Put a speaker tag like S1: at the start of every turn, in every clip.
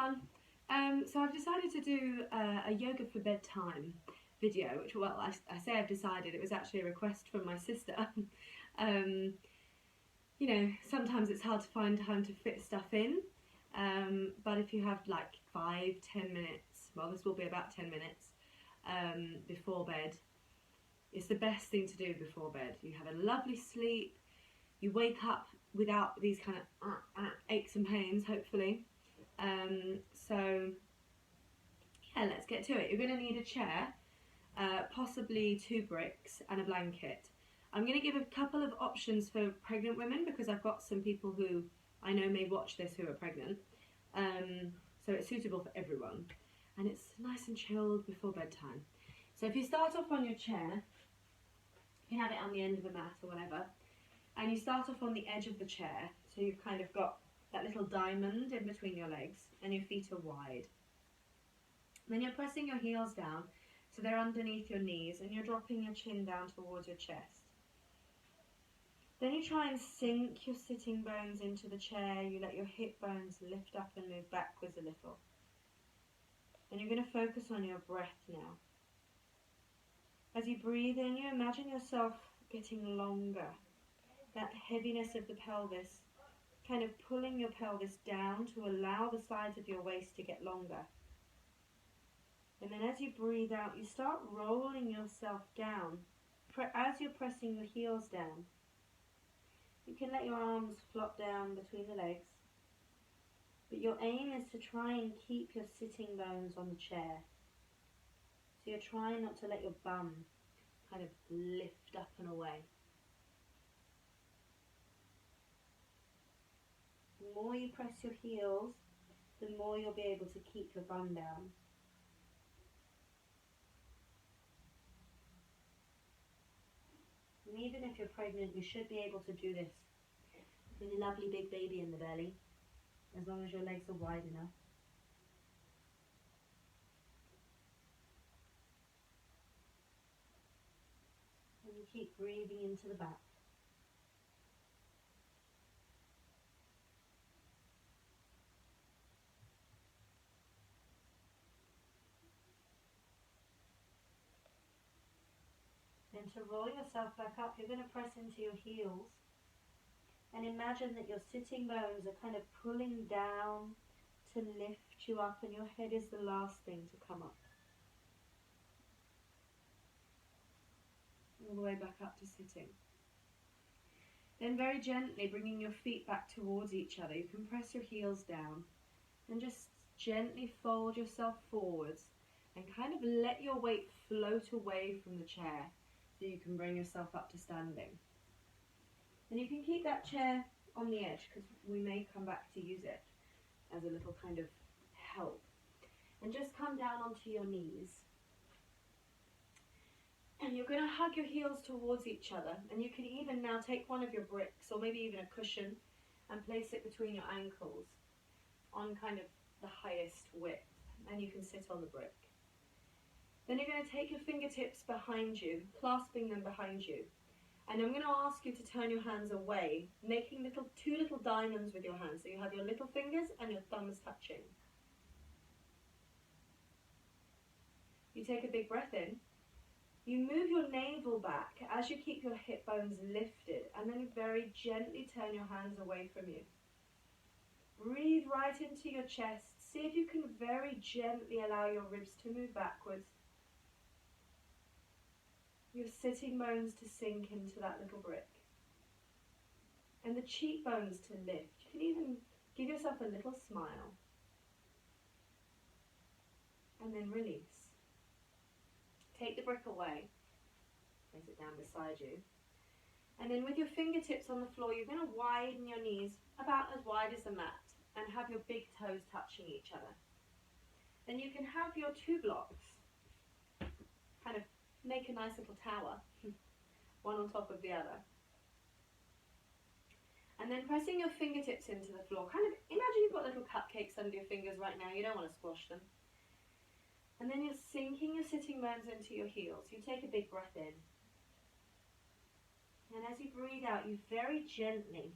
S1: everyone. So I've decided to do a yoga for bedtime video, which, well, I say I've decided, it was actually a request from my sister. um, you know, sometimes it's hard to find time to fit stuff in, but if you have like 5-10 minutes, well, this will be about 10 minutes before bed, it's the best thing to do before bed. You have a lovely sleep, you wake up without these kind of aches and pains, hopefully. So yeah, let's get to it. You're going to need a chair, possibly 2 bricks and a blanket. I'm going to give a couple of options for pregnant women because I've got some people who I know may watch this who are pregnant. So it's suitable for everyone. And it's nice and chilled before bedtime. So if you start off on your chair, you can have it on the end of a mat or whatever, and you start off on the edge of the chair, so you've kind of got that little diamond in between your legs and your feet are wide. Then you're pressing your heels down so they're underneath your knees, and you're dropping your chin down towards your chest. Then you try and sink your sitting bones into the chair. You let your hip bones lift up and move backwards a little. And you're going to focus on your breath now. As you breathe in, you imagine yourself getting longer. That heaviness of the pelvis, kind of pulling your pelvis down to allow the sides of your waist to get longer. And then as you breathe out, you start rolling yourself down. As you're pressing the heels down, you can let your arms flop down between the legs. But your aim is to try and keep your sitting bones on the chair. So you're trying not to let your bum kind of lift up and away. The more you press your heels, the more you'll be able to keep your bum down. And even if you're pregnant, you should be able to do this with a lovely big baby in the belly, as long as your legs are wide enough. And you keep breathing into the back. Then to roll yourself back up, you're going to press into your heels and imagine that your sitting bones are kind of pulling down to lift you up, and your head is the last thing to come up. All the way back up to sitting. Then very gently bringing your feet back towards each other, you can press your heels down and just gently fold yourself forwards and kind of let your weight float away from the chair so you can bring yourself up to standing. And you can keep that chair on the edge because we may come back to use it as a little kind of help. And just come down onto your knees. And you're going to hug your heels towards each other, and you can even now take one of your bricks or maybe even a cushion and place it between your ankles on kind of the highest width, and you can sit on the brick. Then you're going to take your fingertips behind you, clasping them behind you, and I'm going to ask you to turn your hands away, making two little diamonds with your hands, so you have your little fingers and your thumbs touching. You take a big breath in. You move your navel back as you keep your hip bones lifted, and then very gently turn your hands away from you. Breathe right into your chest. See if you can very gently allow your ribs to move backwards. Your sitting bones to sink into that little brick. And the cheekbones to lift. You can even give yourself a little smile. And then release. Take the brick away, place it down beside you, and then with your fingertips on the floor, you're going to widen your knees about as wide as the mat and have your big toes touching each other. Then you can have your 2 blocks, kind of make a nice little tower, one on top of the other. And then pressing your fingertips into the floor, kind of imagine you've got little cupcakes under your fingers right now, you don't want to squash them. And then you're sinking your sitting bones into your heels. You take a big breath in. And as you breathe out, you very gently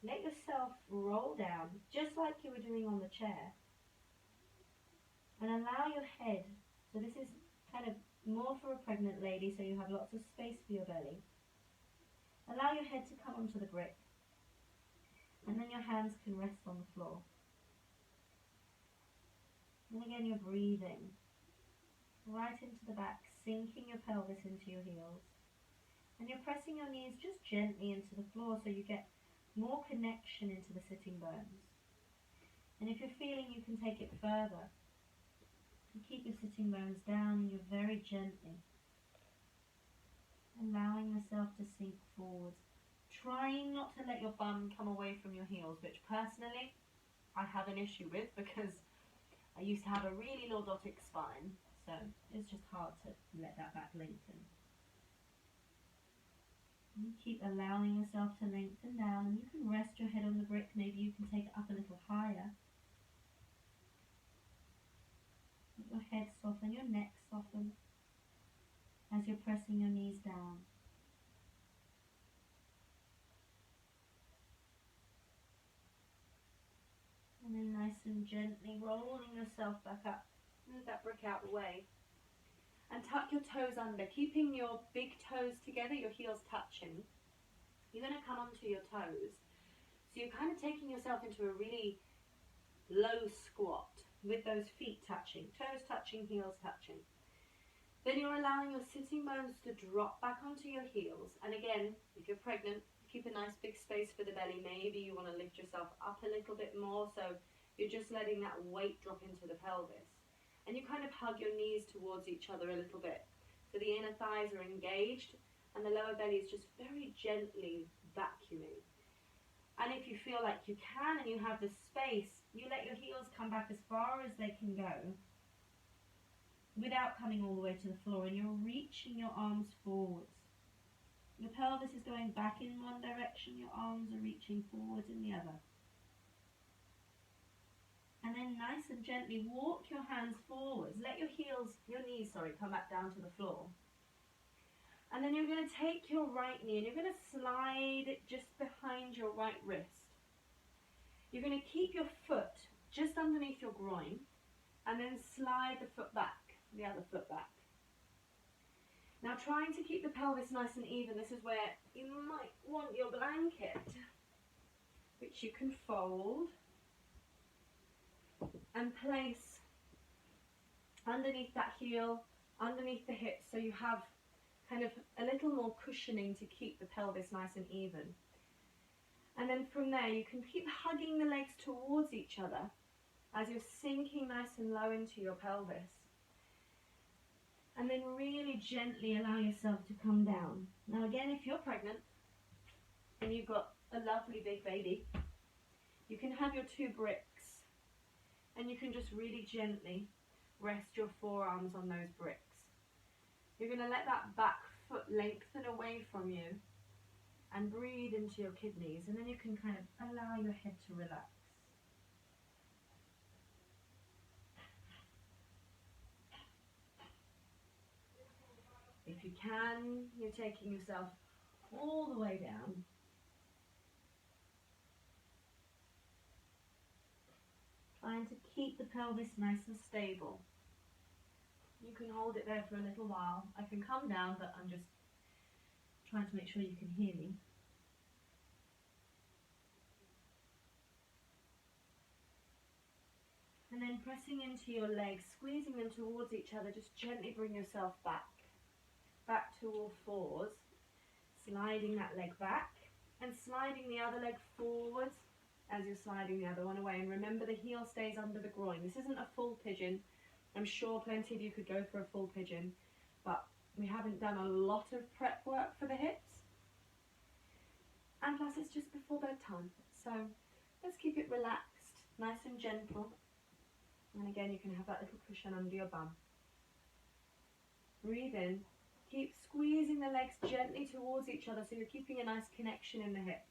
S1: let yourself roll down, just like you were doing on the chair. And allow your head, so this is kind of more for a pregnant lady, so you have lots of space for your belly. Allow your head to come onto the brick, and then your hands can rest on the floor. And again, you're breathing right into the back, sinking your pelvis into your heels. And you're pressing your knees just gently into the floor so you get more connection into the sitting bones. And if you're feeling you can take it further, you keep your sitting bones down and you're very gently allowing yourself to sink forward, trying not to let your bum come away from your heels, which personally I have an issue with because I used to have a really lordotic spine, so it's just hard to let that back lengthen. And you keep allowing yourself to lengthen down, and you can rest your head on the brick. Maybe you can take it up a little higher. Let your head soften, your neck soften as you're pressing your knees down. And then nice and gently rolling yourself back up. Move that brick out of the way. And tuck your toes under, keeping your big toes together, your heels touching. You're going to come onto your toes. So you're kind of taking yourself into a really low squat with those feet touching, toes touching, heels touching. Then you're allowing your sitting bones to drop back onto your heels. And again, if you're pregnant, keep a nice big space for the belly. Maybe you want to lift yourself up a little bit more, so you're just letting that weight drop into the pelvis. And you kind of hug your knees towards each other a little bit. So the inner thighs are engaged and the lower belly is just very gently vacuuming. And if you feel like you can and you have the space, you let your heels come back as far as they can go without coming all the way to the floor, and you're reaching your arms forwards. Your pelvis is going back in one direction, your arms are reaching forwards in the other. And then nice and gently walk your hands forwards. Let your knees come back down to the floor. And then you're going to take your right knee and you're going to slide it just behind your right wrist. You're going to keep your foot just underneath your groin and then slide the foot back, the other foot back. Now trying to keep the pelvis nice and even, this is where you might want your blanket, which you can fold and place underneath that heel, underneath the hips, so you have kind of a little more cushioning to keep the pelvis nice and even. And then from there you can keep hugging the legs towards each other as you're sinking nice and low into your pelvis. And then really gently allow yourself to come down. Now again, if you're pregnant and you've got a lovely big baby, you can have your 2 bricks and you can just really gently rest your forearms on those bricks. You're going to let that back foot lengthen away from you and breathe into your kidneys, and then you can kind of allow your head to relax. If you can, you're taking yourself all the way down. Trying to keep the pelvis nice and stable. You can hold it there for a little while. I can come down, but I'm just trying to make sure you can hear me. And then pressing into your legs, squeezing them towards each other, just gently bring yourself back to all fours, sliding that leg back and sliding the other leg forwards as you're sliding the other one away. And remember, the heel stays under the groin. This isn't a full pigeon. I'm sure plenty of you could go for a full pigeon, but we haven't done a lot of prep work for the hips. And plus it's just before bedtime. So let's keep it relaxed, nice and gentle. And again, you can have that little cushion under your bum. Breathe in. Keep squeezing the legs gently towards each other so you're keeping a nice connection in the hips.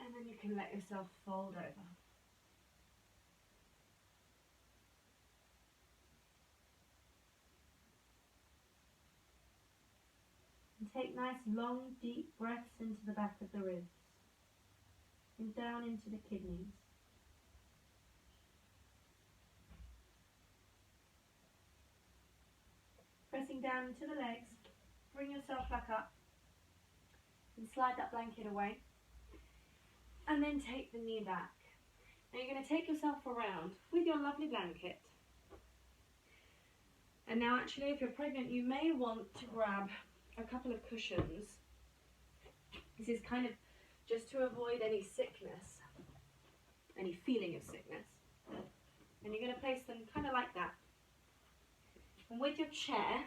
S1: And then you can let yourself fold over. And take nice long deep breaths into the back of the ribs and down into the kidneys. down to the legs, bring yourself back up, and slide that blanket away. And then take the knee back. Now you're going to take yourself around with your lovely blanket. And now actually, if you're pregnant, you may want to grab a couple of cushions. This is kind of just to avoid any sickness, any feeling of sickness. And you're going to place them kind of like that. And with your chair,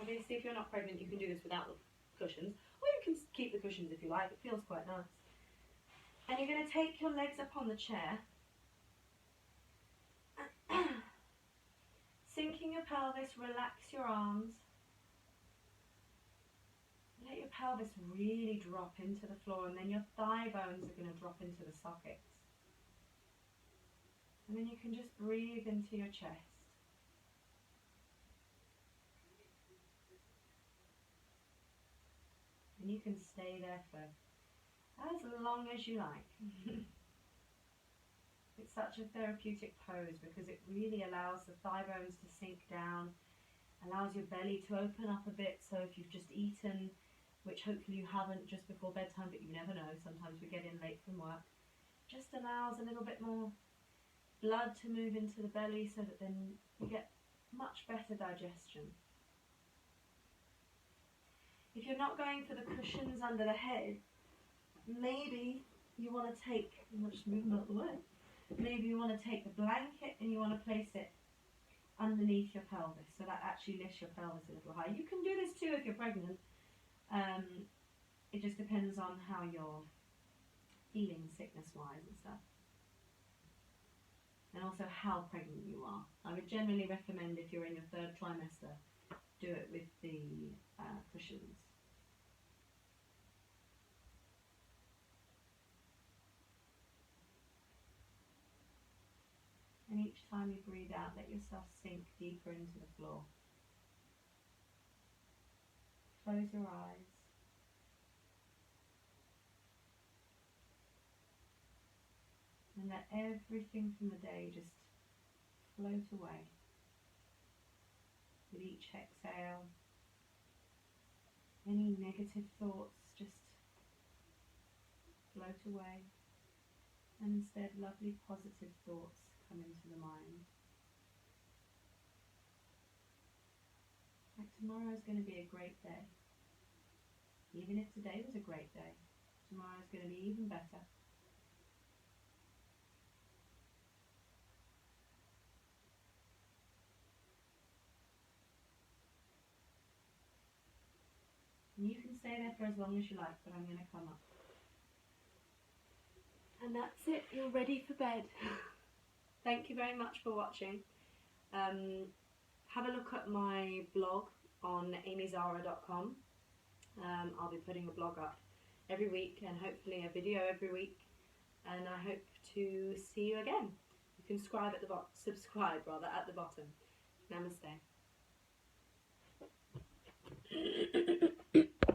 S1: obviously if you're not pregnant, you can do this without the cushions, or you can keep the cushions if you like, it feels quite nice. And you're going to take your legs up on the chair, sinking your pelvis, relax your arms. Let your pelvis really drop into the floor, and then your thigh bones are going to drop into the sockets. And then you can just breathe into your chest. And you can stay there for as long as you like. It's such a therapeutic pose because it really allows the thigh bones to sink down, allows your belly to open up a bit, so if you've just eaten, which hopefully you haven't just before bedtime, but you never know, sometimes we get in late from work, just allows a little bit more blood to move into the belly so that then you get much better digestion. If you're not going for the cushions under the head, maybe you want to take, I'm just moving out the way, maybe you want to take the blanket and you want to place it underneath your pelvis, so that actually lifts your pelvis a little higher. You can do this too if you're pregnant. It just depends on how you're feeling sickness-wise and stuff. And also how pregnant you are. I would generally recommend, if you're in your 3rd trimester, do it with the cushions. And each time you breathe out, let yourself sink deeper into the floor. Close your eyes. And let everything from the day just float away. With each exhale, any negative thoughts just float away. And instead, lovely positive thoughts come into the mind. Like tomorrow is going to be a great day. Even if today was a great day, tomorrow is going to be even better. And you can stay there for as long as you like, but I'm going to come up. And that's it, you're ready for bed. Thank you very much for watching. Have a look at my blog on amyzara.com. I'll be putting a blog up every week and hopefully a video every week. And I hope to see you again. You can subscribe at the bottom. Namaste.